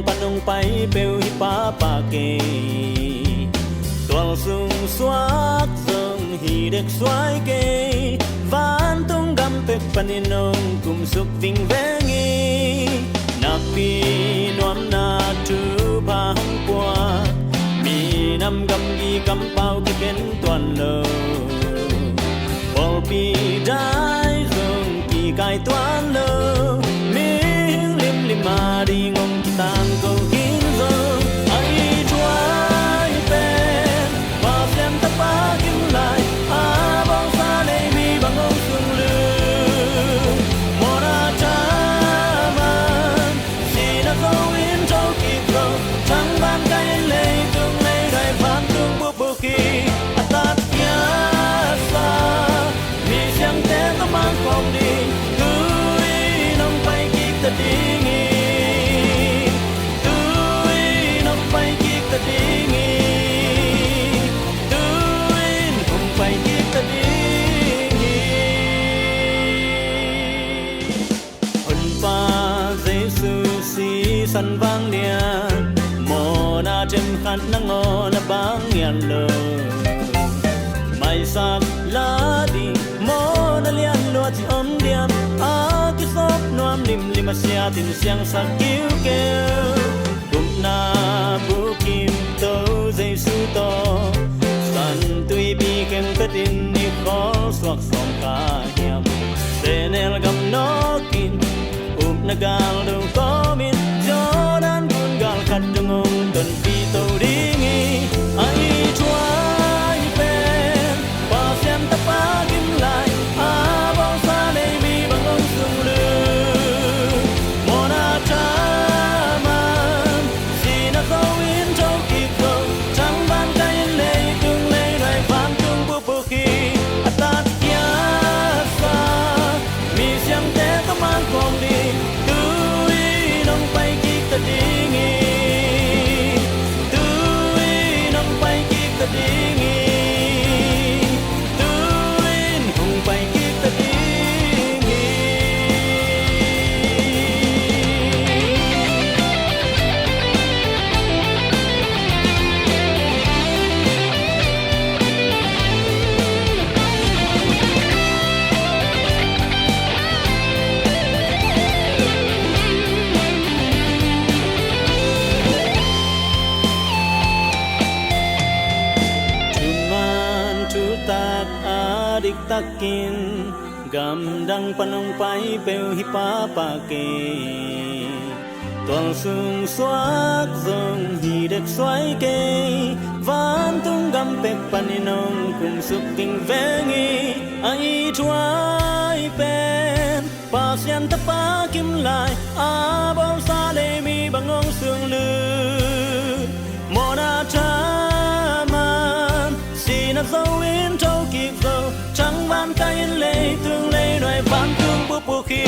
đăng panong pai bêu hi pa kê tuang sung suak sung hi dek suai kê van tung gam pek paninong kum suk ving vengi na pi nuam na tu pa hang qua mi nam gam gi gam pau ki ken tuan lo bol pi dai sung ki kai tuan lo mà đi ngông tan cầu kín giờ ai chuối bên và xem ta phá kim lại bóng xa đây mi bằng ông sương lư một cha man chỉ đã không yên trâu kịp rồi trắng ban cây lê tương lê đại phan tương bước bước khi ta nhớ xa mi xem té ta mang phòng đi cứ nông bay kịp ta đi sân vang nia mồ na trên khăn nắng ngô na bang nghiền lờ mai sắc lá đi mồ na lian lúa chỉ ôm điềm cái sop nuam lim lim asia tin siang sắc kiêu kêu cùng na bu kim tâu dây su to san tui bi kem tất in ni khó xoạc sòng cả hiểm senel gam no kin nagal đâu có min gió dan buồn gal khát ngông cần phi tàu đi nghi ai chuối bên và xem ta phá kim lại bóng xa đây mi bằng ông sương lư một cha man chỉ là dấu in châu kịp rồi trắng ban cây lê tương lê đại phan tương bước bước khi ta nhớ xa mi xem té ta mang con đi takin gam dang panong pai bêu hi pa kê tuang sung suak zong hi dek suai kê van tung gam pek paninong kum suk ting vengi ai chuai pen pa sian ta pa kim lại bom sa de mi bằng ngong sương lư mona cha man si na dấu in trâu kịp giờ trắng ban cây lê tương lê đoài phan tương bước bước khi